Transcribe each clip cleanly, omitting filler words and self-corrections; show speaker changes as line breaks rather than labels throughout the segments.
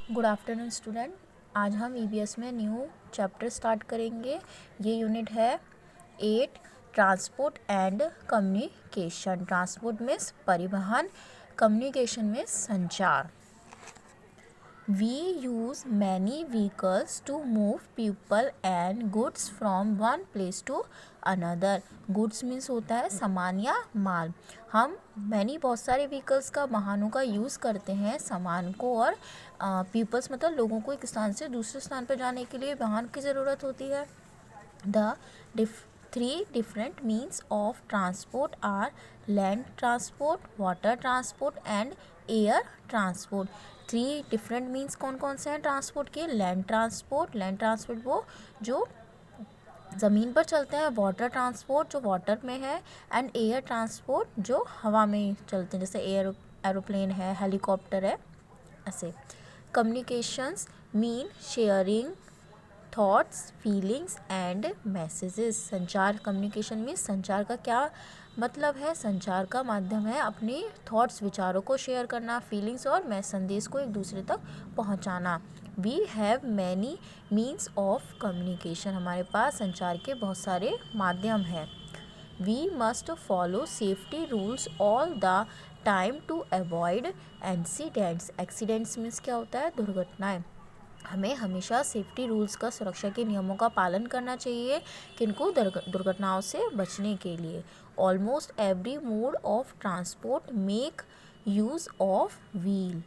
Good afternoon student. आज हम EVS में न्यू चैप्टर स्टार्ट करेंगे। ये यूनिट है 8 transport and communication. Transport means परिवहन, कम्युनिकेशन मीन्स संचार। We use many vehicles to move people and goods from one place to another. Goods means होता है सामान या माल। हम बहुत सारे व्हीकल्स का, वाहनों का यूज़ करते हैं सामान को, और पीपल्स मतलब लोगों को एक स्थान से दूसरे स्थान पर जाने के लिए वाहन की ज़रूरत होती है। The three different means of transport are land transport, water transport and air transport. 3 different means कौन कौन से हैं ट्रांसपोर्ट के? लैंड ट्रांसपोर्ट वो जो ज़मीन पर चलते हैं, वाटर ट्रांसपोर्ट जो वाटर में है, एंड एयर ट्रांसपोर्ट जो हवा में चलते हैं, जैसे एरोप्लेन है, हेलीकॉप्टर है, ऐसे। Communications mean sharing thoughts, feelings and messages. संचार, कम्युनिकेशन में संचार का क्या मतलब है? संचार का माध्यम है अपने थॉट्स, विचारों को शेयर करना, फीलिंग्स और संदेश को एक दूसरे तक पहुंचाना। We have many means of communication. हमारे पास संचार के बहुत सारे माध्यम हैं। We must follow safety rules all the time to avoid accidents. Accidents means क्या होता है? दुर्घटनाएं। हमें हमेशा सेफ्टी रूल्स का, सुरक्षा के नियमों का पालन करना चाहिए, किनको? दुर्घटनाओं से बचने के लिए। Almost every mode of transport make use of wheel.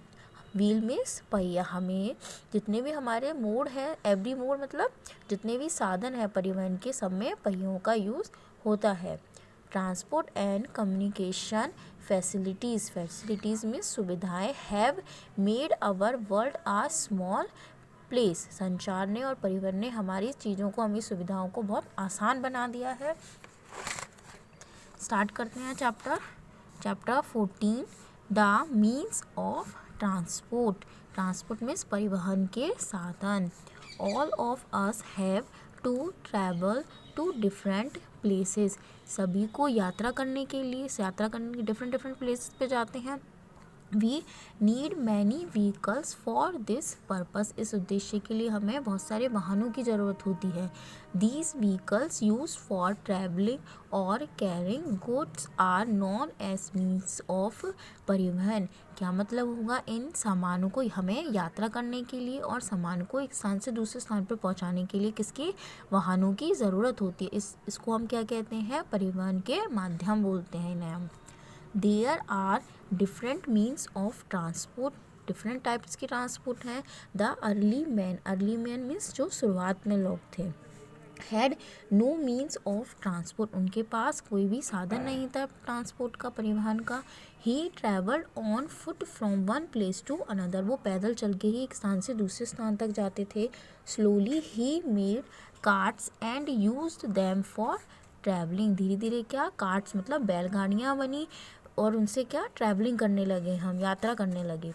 Wheel means पहिया। हमें जितने भी हमारे मोड हैं, एवरी मोड मतलब जितने भी साधन हैं परिवहन के, सब में पहियों का यूज़ होता है। ट्रांसपोर्ट एंड कम्युनिकेशन फैसिलिटीज़ में सुविधाएं have made our world a small place. संचार ने और परिवहन ने हमारी चीज़ों को, हमारी सुविधाओं को बहुत आसान बना दिया है। स्टार्ट करते हैं chapter 14 the means of transport means परिवहन के साधन। All of us have to travel to different places. सभी को यात्रा करने के डिफरेंट प्लेसेस पे जाते हैं। We need many vehicles for this purpose. इस उद्देश्य के लिए हमें बहुत सारे वाहनों की ज़रूरत होती है। These vehicles use for travelling और carrying goods are known as means of परिवहन। क्या मतलब होगा? इन सामानों को, हमें यात्रा करने के लिए और सामान को एक स्थान से दूसरे स्थान पर पहुंचाने के लिए किसकी? वाहनों की ज़रूरत होती है। इसको हम क्या कहते हैं? परिवहन के माध्यम बोलते हैं इन्हें हम। There are different means of transport. Different types की ट्रांसपोर्ट हैं। द अर्ली मैन मीन्स जो शुरुआत में लोग थे, had no means of transport. उनके पास कोई भी साधन नहीं था ट्रांसपोर्ट का, परिवहन का। He travelled on foot from one place to another. वो पैदल चल के ही एक स्थान से दूसरे स्थान तक जाते थे। Slowly he made carts and used them for travelling. धीरे धीरे क्या? कार्ट्स मतलब बैलगाड़ियाँ बनी, और उनसे क्या? ट्रैवलिंग करने लगे, हम यात्रा करने लगे।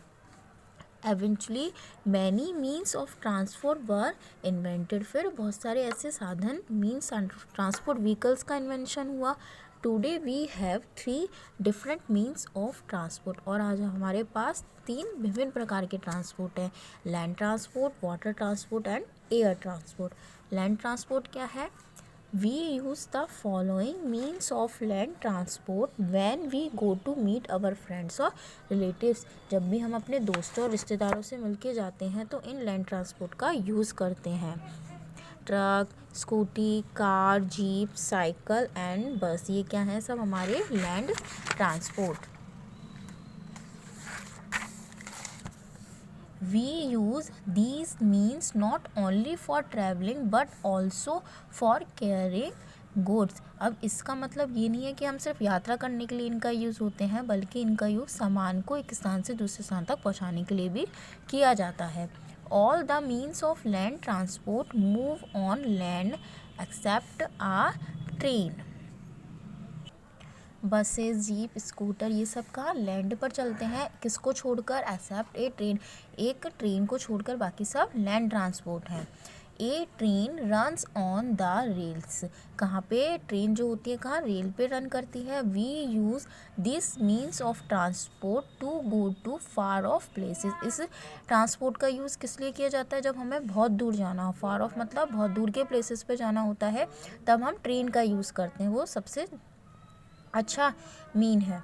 Eventually many means of transport were invented. फिर बहुत सारे ऐसे साधन, मीन्स ट्रांसपोर्ट व्हीकल्स का इन्वेंशन हुआ। Today we have 3 different means of transport. और आज हमारे पास 3 विभिन्न प्रकार के ट्रांसपोर्ट हैं। Land transport, water transport and air transport. Land transport क्या है? We use the following means of land transport when we go to meet our friends or relatives. जब भी हम अपने दोस्तों और रिश्तेदारों से मिलके जाते हैं तो इन लैंड ट्रांसपोर्ट का यूज़ करते हैं। Truck, scooty, car, jeep, cycle and बस, ये क्या है? सब हमारे land transport. We use these means not only for traveling but also for carrying goods. अब इसका मतलब ये नहीं है कि हम सिर्फ यात्रा करने के लिए इनका यूज़ होते हैं, बल्कि इनका यूज़ सामान को एक स्थान से दूसरे स्थान तक पहुंचाने के लिए भी किया जाता है। All the means of land transport move on land except a train. Buses, jeep, scooter, ये सब कहाँ? लैंड पर चलते हैं। किसको छोड़कर? Except a train. एक ट्रेन को छोड़कर बाकी सब लैंड ट्रांसपोर्ट है। A train runs on the rails. कहाँ पे ट्रेन जो होती है कहाँ रेल पे रन करती है। We use this means of transport to go to far off places. इस ट्रांसपोर्ट का यूज़ किस लिए किया जाता है, जब हमें बहुत दूर जाना हो। फार ऑफ मतलब बहुत दूर के प्लेसेस पे जाना होता है, तब हम ट्रेन का यूज़ करते हैं, वो सबसे अच्छा मीन है।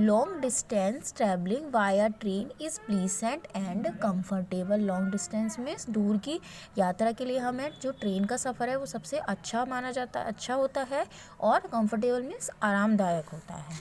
Long distance travelling via train is pleasant and comfortable. Long distance में दूर की यात्रा के लिए हमें जो ट्रेन का सफ़र है वो सबसे अच्छा माना जाता है, अच्छा होता है, और कंफर्टेबल मीन्स आरामदायक होता है।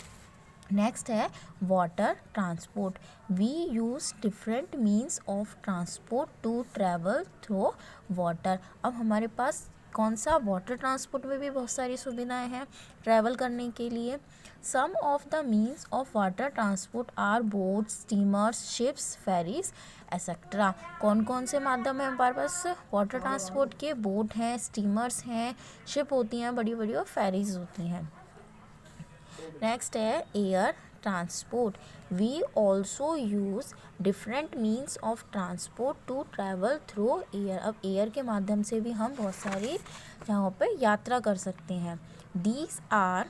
नेक्स्ट है water transport. We use different means of transport to travel through water. अब हमारे पास कौन सा, वाटर ट्रांसपोर्ट में भी बहुत सारी सुविधाएं हैं ट्रैवल करने के लिए। Some of the means of water transport are boat, steamers, ships, ferries etcetera. कौन कौन से माध्यम हैं हमारे पास वाटर ट्रांसपोर्ट के? बोट हैं, स्टीमर्स हैं, शिप होती हैं बड़ी बड़ी, और फेरीज होती हैं। नेक्स्ट है air transport. We also use different means of transport to travel through air. अब एयर के माध्यम से भी हम बहुत सारी जगहों पे यात्रा कर सकते हैं। These are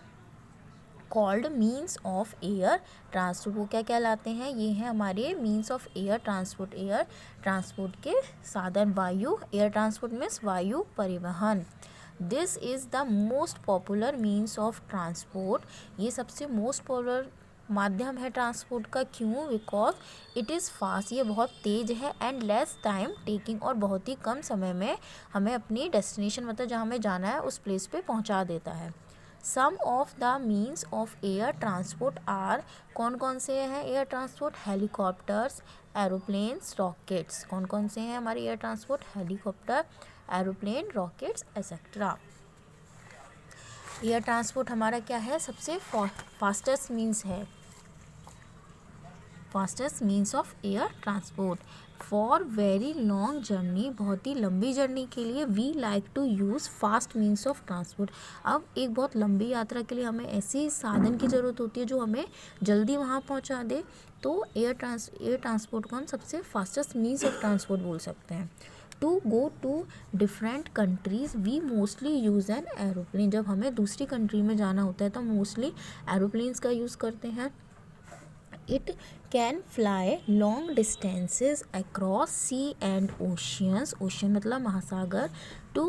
called means of air transport. वो क्या कहलाते हैं? ये हैं हमारे means of air transport. Air transport के साधन वायु, एयर ट्रांसपोर्ट मीन्स वायु परिवहन। This is the most popular means of transport. ये सबसे मोस्ट पॉपुलर माध्यम है ट्रांसपोर्ट का। क्यों? बिकॉज इट इज़ फास्ट, ये बहुत तेज़ है, एंड लेस टाइम टेकिंग, और बहुत ही कम समय में हमें अपनी डेस्टिनेशन मतलब जहाँ हमें जाना है उस प्लेस पे पहुँचा देता है। Some of the means of air transport are, कौन कौन से हैं air transport? Helicopters, aeroplanes, rockets. कौन कौन से हैं हमारे air transport? Helicopter, aeroplane, rockets etcetera. Air transport हमारा क्या है? सबसे फास्टेस्ट मीन्स है, fastest means of air transport. For very long journey, बहुत ही लंबी जर्नी के लिए we like to use fast means of transport. अब एक बहुत लंबी यात्रा के लिए हमें ऐसी साधन की ज़रूरत होती है जो हमें जल्दी वहाँ पहुँचा दे, तो एयर ट्रांसपोर्ट को हम सबसे फास्टेस्ट मीन्स ऑफ ट्रांसपोर्ट बोल सकते हैं। To go to different countries we mostly use an aeroplane. जब हमें दूसरी कंट्री में जाना होता है तो मोस्टली एरोप्लेन्स का यूज़ करते हैं। It can fly long distances across sea and oceans. Ocean मतलब महासागर। To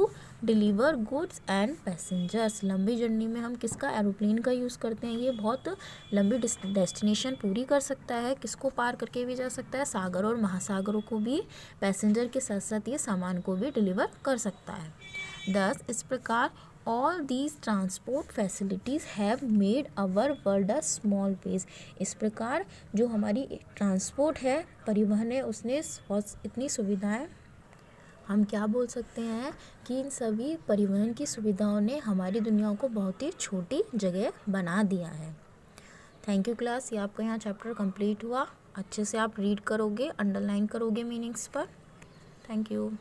deliver goods and passengers. लंबी जर्नी में हम किसका? एरोप्लेन का यूज़ करते हैं। ये बहुत लंबी डेस्टिनेशन पूरी कर सकता है, किसको पार करके भी जा सकता है? सागर और महासागरों को भी, पैसेंजर के साथ साथ ये सामान को भी डिलीवर कर सकता है। thus इस प्रकार all these transport facilities have made our world a small place. इस प्रकार जो हमारी ट्रांसपोर्ट है, परिवहन है, उसने इतनी सुविधाएं, हम क्या बोल सकते हैं कि इन सभी परिवहन की सुविधाओं ने हमारी दुनिया को बहुत ही छोटी जगह बना दिया है। थैंक यू क्लास, ये आपका यहाँ चैप्टर कंप्लीट हुआ। अच्छे से आप रीड करोगे, अंडरलाइन करोगे मीनिंग्स पर। Thank you.